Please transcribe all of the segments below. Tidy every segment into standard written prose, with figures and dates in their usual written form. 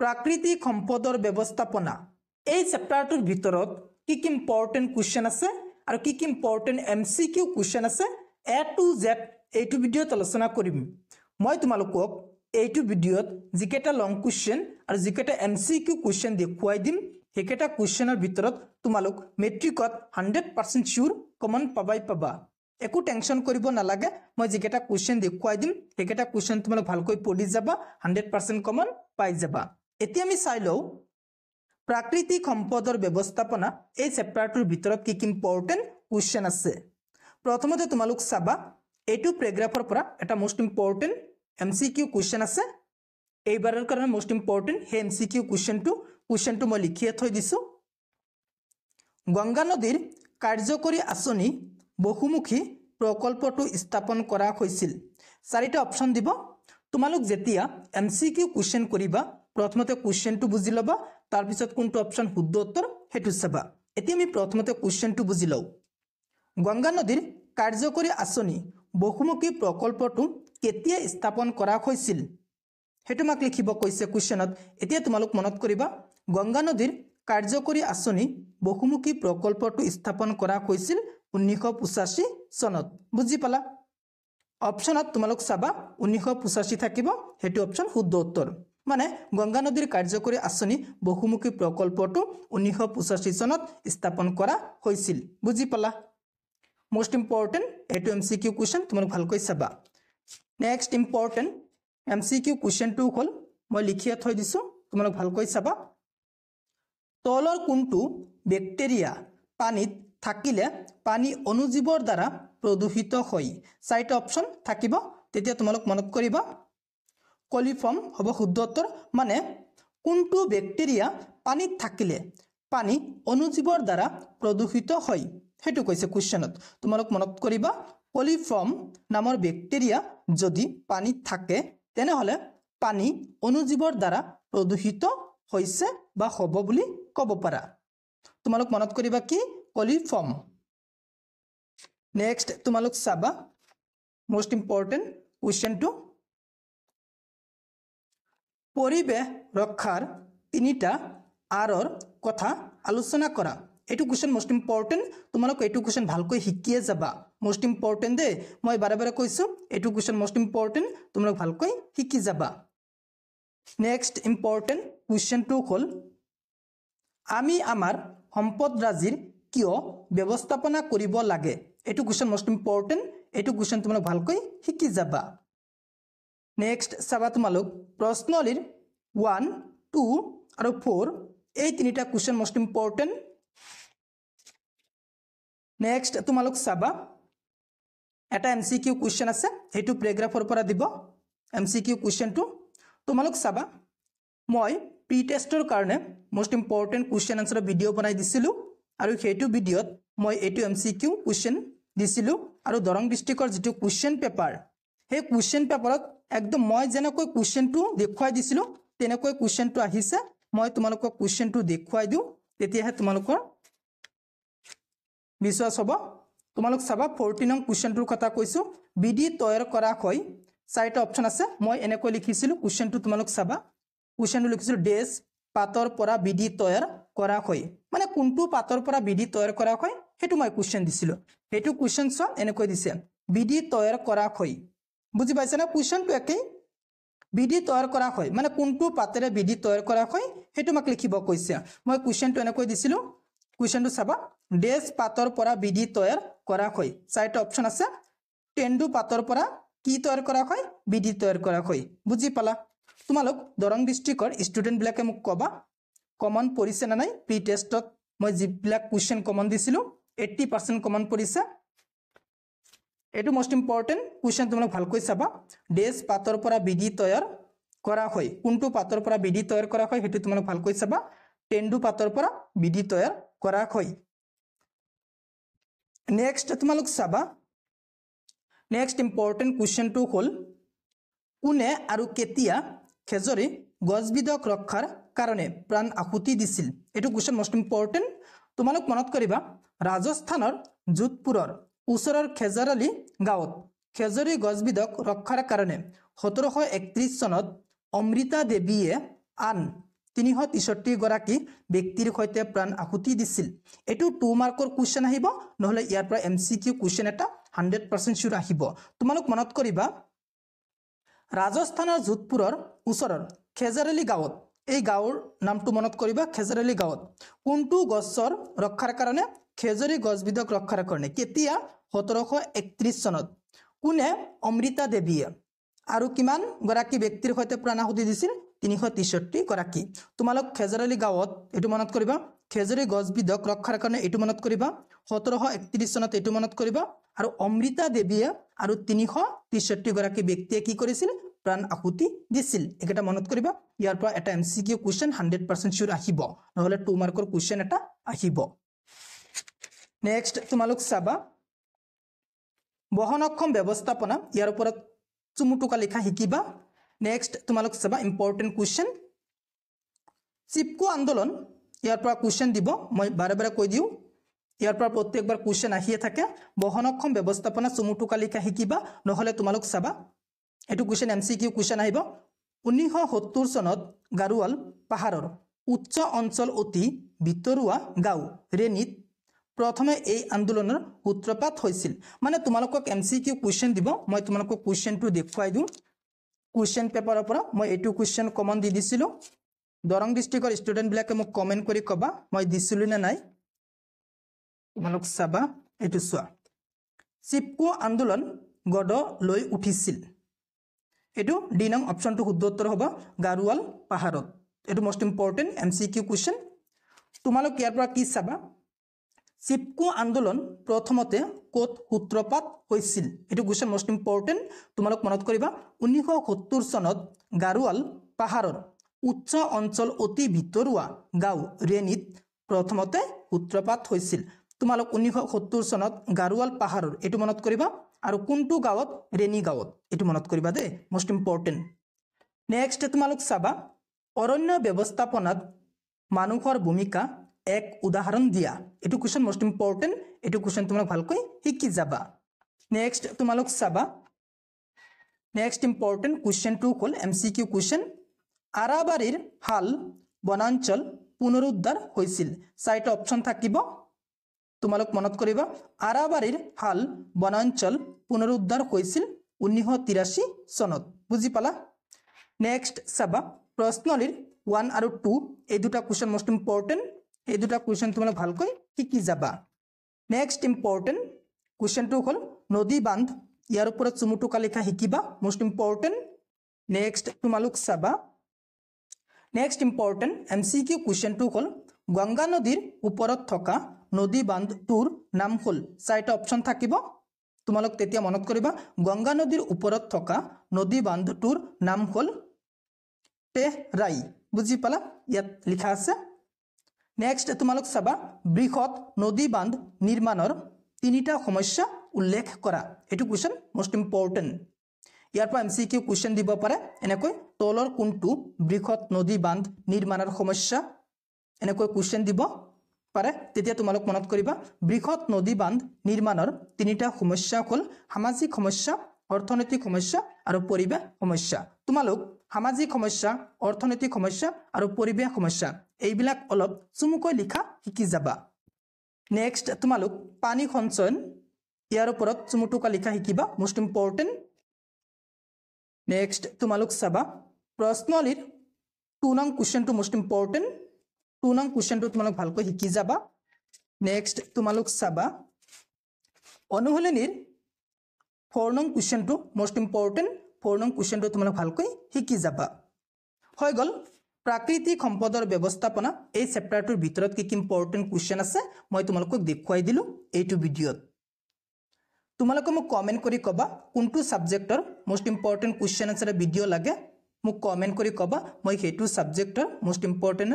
প্ৰাকৃতিক সম্পদৰ ব্যৱস্থাপনা এই চেপ্টাৰটোৰ ভিতৰত কি কি ইম্পৰ্টেন্ট কোৱেশ্চন আছে আৰু কি কি ইম্পৰ্টেন্ট এমসিকিউ কোৱেশ্চন আছে এ টু জেড এইটো ভিডিঅ'ত আলোচনা কৰিম মই তোমালোকক এইটো ভিডিঅ'ত যিকেটা লং কোৱেশ্চন আৰু যিকেটা এমসিকিউ কোৱেশ্চন দেখুৱাই দিম হেকেটা কোৱেশ্চনৰ ভিতৰত তোমালোক মেট্ৰিকত 100% শিওৰ কমন পাবা একো টেনশন কৰিব নালাগে মই যিকেটা কোৱেশ্চন দেখুৱাই দিম হেকেটা কোৱেশ্চন তোমালোক ভালকৈ পঢ়ি যাবা 100% কমন পাই যাবা এতিয়া আমি চাই লও প্ৰাকৃতিক সম্পদৰ ব্যৱস্থাপনা এই চেপ্টাৰটোৰ ভিতৰত কি কি ইম্পৰ্টেন্ট কোৱেশ্চন আছে প্ৰথমতে তোমালোক চাবা এইটো প্যাৰাগ্ৰাফৰ পৰা এটা মোস্ট ইম্পৰ্টেন্ট এমসিকিউ কোৱেশ্চন আছে এইবাৰৰ কাৰণে মোস্ট ইম্পৰ্টেন্ট হে এমসিকিউ কোৱেশ্চনটো মই লিখিয়ে থৈ দিছো গংগা নদীৰ কাৰ্যকৰী আঁচনি বহুমুখী প্ৰকল্পটো স্থাপন কৰা হৈছিল চাৰিটা অপচন দিব তোমালোক যেতিয়া এমসিকিউ কোৱেশ্চন কৰিবা প্ৰথমতে কোৱেশ্চনটো বুজি লবা তাৰ পিছত কোনটো অপচন শুদ্ধ উত্তৰ হেতু চাবা এতিয়া আমি প্ৰথমতে কোৱেশ্চনটো বুজি লও গংগা নদীৰ কাৰ্যকৰী আঁচনি বহুমুখী প্ৰকল্পটো কেতিয়া স্থাপন কৰা হৈছিল হেতু মাক লিখিব কৈছে কোৱেশ্চনত এতিয়া তোমালোক মনত কৰিবা গংগা নদীৰ কাৰ্যকৰী আঁচনি বহুমুখী প্ৰকল্পটো স্থাপন কৰা হৈছিল 1985 চনত বুজি পালা অপচনত তোমালোক চাবা 1985 থাকিব হেতু অপচন শুদ্ধ উত্তৰ মানে গংগা নদীৰ কাৰ্যকৰী আঁচনি বহুমুখী প্ৰকল্পটো 1985 চনত স্থাপন কৰা হৈছিল বুজি পালা মোস্ট ইম্পৰ্টেন্ট এটো এমসিকিউ কোৱেশ্চন তোমালোক ভালকৈ চাবা নেক্সট ইম্পৰ্টেন্ট এমসিকিউ কোৱেশ্চনটো হল মই লিখিয়া থৈ দিছো তোমালোক ভালকৈ চাবা তলৰ কোনটো ব্যাকটেৰিয়া পানীত থাকিলে পানী অনুজীৱৰ দ্বাৰা প্ৰদূষিত হয় চাৰিটা অপচন থাকিব তেতিয়া তোমালোক মনত কৰিবা কলিফৰ্ম হ'ব শুদ্ধ উত্তৰ মানে কোনটো ব্যাকটেৰিয়া পানীত থাকিলে পানী অনুজীৱৰ দ্বাৰা প্ৰদূষিত হয় হেতু কৈছে কোৱেশ্চনত তোমালোক মনত কৰিবা কলিফৰ্ম নামৰ ব্যাকটেৰিয়া যদি পানীত থাকে তেনেহলে পানী অনুজীৱৰ দ্বাৰা প্ৰদূষিত হৈছে বা হ'ব বুলি ক'ব পাৰা তোমালোক মনত কৰিবা কি কলিফৰ্ম নেক্সট তোমালোক চাবা মোস্ট ইম্পৰ্টেন্ট কোৱেশ্চনটো পৰিবেশ ৰক্ষাৰ তিনিটা আৰৰ কথা আলোচনা কৰা এটো কোৱেশ্চন মোস্ট ইম্পৰ্টেন্ট তোমালোক এটো কোৱেশ্চন ভালকৈ শিকিয়ে যাবা মোস্ট ইম্পৰ্টেন্ট দে মই বাৰে বাৰে কৈছো এটো কোৱেশ্চন মোস্ট ইম্পৰ্টেন্ট তোমালোক ভালকৈ শিকি যাবা নেক্সট ইম্পৰ্টেন্ট কোৱেশ্চনটো হল আমি আমাৰ সম্পদৰাজিৰ কিয় ব্যৱস্থাপনা কৰিব লাগে এটো কোৱেশ্চন মোস্ট ইম্পৰ্টেন্ট এটো কোৱেশ্চন তোমালোক ভালকৈ শিকি যাবা নেক্সট চাবা তোমালোক প্ৰশ্নলিৰ 1 2 আৰু 4 এই তিনিটা কোৱেশ্চন মোস্ট ইম্পৰ্টেন্ট নেক্সট তোমালোক চাবা এটা এমসিকিউ কোৱেশ্চন আছে হেতু প্যাৰাগ্ৰাফৰ পৰা দিব এমসিকিউ কোৱেশ্চনটো তোমালোক চাবা মই প্ৰি টেষ্টৰ কাৰণে most important question answer video বনাই দিছিলো আৰু হেতু ভিডিওত মই এটো এমসিকিউ কোৱেশ্চন দিছিলো আৰু দৰং ডিস্ট্ৰিক্টৰ যেটো কোৱেশ্চন পেপাৰ হে কোৱেশ্চন পেপাৰত একদম মই যেনেকৈ কোৱেশ্চনটো দেখুৱাই দিছিলো তেনেকৈ কোৱেশ্চনটো আহিছে মই তোমালোকক কোৱেশ্চনটো দেখুৱাই দিও তেতিয়াহে তোমালোকৰ বিশ্বাস হ'ব তোমালোক চাবা 14 নং কোৱেশ্চনটোৰ কথা কৈছো বিডি তৈয়াৰ কৰা হয় চাৰিটা অপচন আছে মই এনেকৈ লিখিছিলো কোৱেশ্চনটো তোমালোক চাবা কোৱেশ্চনটো লিখিছিলো ডেছ পাতৰ পৰা বিডি তৈয়াৰ কৰা হয় মানে কোনটো পাতৰ পৰা বিডি তৈয়াৰ কৰা হয় হেতু মই কোৱেশ্চন দিছিলো হেতু কোৱেশ্চন ছ এনেকৈ দিছে বিডি তৈয়াৰ কৰা হয় বুজি পাইছা না কোৱেশ্চনটো একেই বিডি তৈয়াৰ কৰা হয় মানে কোনটো পাতেৰে বিডি তৈয়াৰ কৰা হয় হেতু মাক লিখিব কৈছে মই কোৱেশ্চনটো এনেকৈ দিছিলো কোৱেশ্চনটো চাবা ডেছ পাতৰ পৰা বিডি তৈয়াৰ কৰা হয় চাৰিটা অপচন আছে টেণ্ডু পাতৰ পৰা কি তৈয়াৰ কৰা হয় বিডি তৈয়াৰ কৰা হয় বুজি পালা তোমালোক দৰং ডিস্ট্ৰিক্টৰ ষ্টুডেন্ট বিলাকে মোক কবা কমন পৰিছে না নাই প্ৰি টেষ্টত মই জিবিলাক কোৱেশ্চন কমন দিছিলো 80% কমন পৰিছে এটো মোস্ট ইম্পৰ্টেন্ট কোৱেশ্চন তোমালোক ভালকৈ চাবা ডেছ পাতৰ পৰা বিডি তৈয়াৰ কৰা হয় কোনটো পাতৰ পৰা বিডি তৈয়াৰ কৰা হয় হেতু তোমালোক ভালকৈ চাবা টেণ্ডু পাতৰ পৰা বিডি তৈয়াৰ কৰা হয় নেক্সট তোমালোক চাবা নেক্সট ইম্পৰ্টেন্ট কোৱেশ্চনটো হল কোনে আৰু কেতিয়া খেজৰি গছবিধক ৰক্ষাৰ কাৰণে প্ৰাণ আহুতি দিছিল এটো কোৱেশ্চন মোস্ট ইম্পৰ্টেন্ট তোমালোক মনত কৰিবা ৰাজস্থানৰ যোধপুৰৰ ওচৰৰ খেজৰালি গাঁৱত খেজৰি গছবিধক ৰক্ষাৰ কাৰণে 1731 চনত অমৃতা দেৱীয়ে আন 363 গৰাকী ব্যক্তিৰ সৈতে প্ৰাণ আহুতি দিছিল এটো 2 মাৰ্কৰ কোৱেশ্চন আহিব নহলে ইয়াৰ পৰা এমসিকিউ কোৱেশ্চন এটা 100% শিওৰ আহিব তোমালোক মনত কৰিবা ৰাজস্থানৰ যোধপুৰৰ ওচৰৰ খেজাৰেলি গাঁৱত এই গাঁৱৰ নামটো মনত কৰিবা খেজাৰেলি গাঁৱত কোনটো গছৰ ৰক্ষাৰ কাৰণে খেজৰি গছবিধক ৰক্ষাৰ কাৰণে কেতিয়া 1731 চনত কোনে অমৃতা দেৱীয়ে আৰু কিমান গৰাকী ব্যক্তিৰ সৈতে প্ৰাণ আহুতি দিছিল 363 গৰাকী তোমালোক খেজাৰেলি গাঁৱত এটো মনত কৰিবা খেজৰি গছবিধক ৰক্ষাৰ কাৰণে এটো মনত কৰিবা 1731 চনত এটো মনত কৰিবা আৰু অমৃতা দেৱীয়ে আৰু 363 গৰাকী ব্যক্তিয়ে কি কৰিছিল প্ৰাণ আহুতি দিছিল এটা মনত কৰিবা ইয়াৰ পৰা এটা এমসিকিউ কোৱেশ্চন 100% শিওৰ আহিব নহলে 2 মাৰ্কৰ কোৱেশ্চন এটা আহিব নেক্সট তোমালোক চাবা বহনক্ষম ব্যৱস্থাপনা ইয়াৰ ওপৰত চুমুটুকা লিখা শিকিবা নেক্সট তোমালোক চাবা ইম্পৰ্টেন্ট কোৱেশ্চন চিপকো আন্দোলন ইয়াৰ পৰা কোৱেশ্চন দিব মই বাৰে বাৰে কৈ দিও ইয়াৰ পৰা প্ৰত্যেকবাৰ কোৱেশ্চন আহিয়ে থাকে বহনক্ষম ব্যৱস্থাপনা চুমুটুকা লিখা শিকিবা নহলে তোমালোক চাবা এটো কোৱেশ্চন এমসিকিউ কোৱেশ্চন আহিব 1970 চনত গাৰুৱাল পাহাৰৰ উচ্চ অঞ্চল অতি ভিতৰুৱা গাঁও ৰেনিত প্ৰথমে এই আন্দোলনৰ সূত্ৰপাত হৈছিল মানে তোমালোকক এমসিকিউ কোৱেশ্চন দিব মই তোমালোকক কোৱেশ্চনটো দেখুৱাই দিও কোৱেশ্চন পেপাৰৰ পৰা মই এটো কোৱেশ্চন কমন দি দিছিলো দৰং ডিস্ট্ৰিক্টৰ ষ্টুডেন্ট বিলাকে মোক কমেন্ট কৰি কবা মই দিছিলো না নাই তোমালোক চাবা এটো চোৱা চিপকো আন্দোলন গড লৈ উঠিছিল এটো ডি নং অপশনটো শুদ্ধ উত্তৰ হ'ব গাৰুৱাল পাহাৰত এটো মোস্ট ইম্পৰ্টেন্ট এমসিকিউ কোৱেশ্চন তোমালোক ইয়াৰ পৰা কি চাবা চিপকো আন্দোলন প্ৰথমতে কোত সূত্ৰপাত হৈছিল এটো কোৱেশ্চন মোস্ট ইম্পৰ্টেন্ট তোমালোক মনত কৰিবা 1970 চনত গাৰুৱাল পাহাৰৰ উচ্চ অঞ্চল অতি ভিতৰুৱা গাঁও ৰেনিত প্ৰথমতে সূত্ৰপাত হৈছিল তোমালোক 1970 চনত গাৰুৱাল পাহাৰৰ এটো মনত কৰিবা আৰু কোনটো গাঁৱত ৰেনি গাঁৱত এটো মনত কৰিবা দে মোস্ট ইম্পৰ্টেন্ট নেক্সট তোমালোক চাবা অৰণ্য ব্যৱস্থাপনাত মানুহৰ ভূমিকা এক উদাহৰণ দিয়া এটো কোৱেশ্চন মোস্ট ইম্পৰ্টেন্ট এটো কোৱেশ্চন তোমালোক ভালকৈ শিকি যাবা নেক্সট তোমালোক চাবা নেক্সট ইম্পৰ্টেন্ট কোৱেশ্চনটো হ'ল এমসিকিউ কোৱেশ্চন আৰাবাৰীৰ হাল বনাঞ্চল পুনৰুদ্ধাৰ হৈছিল চাইটা অপচন থাকিব তোমালোক মনত কৰিবা আৰাবাৰীৰ হাল বনাঞ্চল পুনৰুদ্ধাৰ হৈছিল 1983 চনত বুজি পালা নেক্সট চাবা প্ৰশ্নলিৰ 1 আৰু 2 এই দুটা কোৱেশ্চন মোস্ট ইম্পৰ্টেন্ট এই দুটা কোৱেশ্চন তোমালোক ভালকৈ শিকি যাবা নেক্সট ইম্পৰ্টেন্ট কোৱেশ্চনটো হ'ল নদী বান্ধ ইয়াৰ ওপৰত চুমুটুকা লিখা শিকিবা মোস্ট ইম্পৰ্টেন্ট নেক্সট তোমালোক চাবা নেক্সট ইম্পৰ্টেন্ট এমসিকিউ কোৱেশ্চনটো হ'ল গংগা নদীৰ ওপৰত থকা নদী বান্ধটোৰ নাম হ'ল চাইটা অপচন থাকিব তোমালোক তেতিয়া মনত কৰিবা গংগা নদীৰ ওপৰত থকা নদী বান্ধটোৰ নাম হ'ল টেহৰাই বুজি পালা ইয়াত লিখা আছে নেক্সট তোমালোক চাবা বৃহৎ নদী বান্ধ নিৰ্মাণৰ তিনিটা সমস্যা উল্লেখ কৰা এটো কোৱেশ্চন মোস্ট ইম্পৰ্টেন্ট ইয়াৰ পৰা এমসিকিউ কোৱেশ্চন দিব পাৰে এনেকৈ তলৰ কোনটো বৃহৎ নদী বান্ধ নিৰ্মাণৰ সমস্যা এনেকৈ কোৱেশ্চন দিব পাৰে তেতিয়া তোমালোক মনত কৰিবা বৃহৎ নদী বান্ধ নিৰ্মাণৰ তিনিটা সমস্যা হ'ল সামাজিক সমস্যা অৰ্থনৈতিক সমস্যা আৰু পৰিৱেশ সমস্যা তোমালোক সামাজিক সমস্যা অৰ্থনৈতিক সমস্যা আৰু পৰিৱেশ সমস্যা এইবিলাক অলপ চুমুকৈ লিখা শিকি যাবা নেক্সট তোমালোক পানী সঞ্চয়ন ইয়াৰ ওপৰত চুমুটুকা লিখা শিকিবা মোস্ট ইম্পৰ্টেন্ট নেক্সট তোমালোক চাবা প্ৰশ্নলিৰ 2 নং কোৱেশ্চনটো মোস্ট ইম্পৰ্টেন্ট 2 নং কোৱেশ্চনটো তোমালোক ভালকৈ শিকি যাবা নেক্সট তোমালোক চাবা অনুশীলনীৰ 4 নং কোৱেশ্চনটো মোস্ট ইম্পৰ্টেন্ট 4 নং কোৱেশ্চনটো তোমালোক ভালকৈ শিকি যাবা হৈ গল প্ৰাকৃতিক সম্পদৰ ব্যৱস্থাপনা এই চেপ্টাৰটোৰ ভিতৰত কি ইম্পৰ্টেন্ট কোৱেশ্চন আছে মই তোমালোকক দেখুৱাই দিলো এইটো ভিডিঅত তোমালোকে মোক কমেন্ট কৰি কবা কোনটো সাবজেক্টৰ মোস্ট ইম্পৰ্টেন্ট কোৱেশ্চন আছে ভিডিঅ লাগে মোক কমেন্ট কৰি কবা মই হেতু সাবজেক্টৰ মোস্ট ইম্পৰ্টেন্ট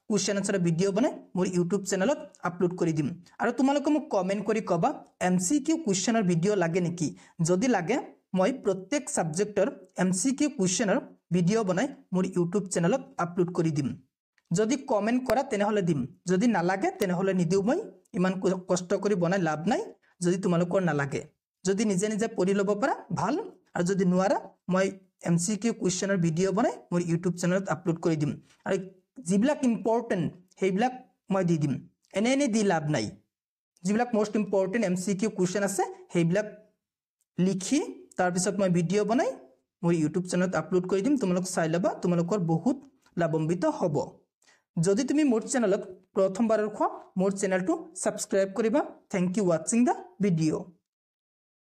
কোৱেশ্চন আছে ভিডিঅ বনাই মোৰ ইউটিউব চেনেলত আপলোড কৰি দিম আৰু তোমালোকে মোক কমেন্ট কৰি কবা এমসিকিউ কোৱেশ্চনৰ ভিডিঅ লাগে নেকি যদি লাগে মই প্ৰত্যেক সাবজেক্টৰ এমসিকিউ কোৱেশ্চনৰ ভিডিঅ বনাই মোৰ ইউটিউব চেনেলত আপলোড কৰি দিম যদি কমেন্ট কৰা তেনেহলে দিম যদি নালাগে তেনেহলে নিদিও মই ইমান কষ্ট কৰি বনাই লাভ নাই যদি তোমালোকৰ নালাগে যদি নিজে নিজে পঢ়ি লব পাৰা ভাল আৰু যদি নোৱাৰা মই এমসিকিউ কোৱেশ্চনৰ ভিডিঅ বনাই মোৰ ইউটিউব চেনেলত আপলোড কৰি দিম আৰু যিবিলাক ইম্পৰ্টেণ্ট সেইবিলাক মই দি দিম এনে দি লাভ নাই যিবিলাক মোস্ট ইম্পৰ্টেণ্ট MCQ কুৱেশ্যন আছে সেইবিলাক লিখি তাৰপিছত মই ভিডিঅ' বনাই মোৰ ইউটিউব চেনেলত আপলোড কৰি দিম তোমালোক চাই ল'বা তোমালোকৰ বহুত লাভান্বিত হ'ব যদি তুমি মোৰ চেনেলত প্ৰথমবাৰৰ খোৱা মোৰ চেনেলটো সাবস্ক্ৰাইব কৰিবা thank you watching the video'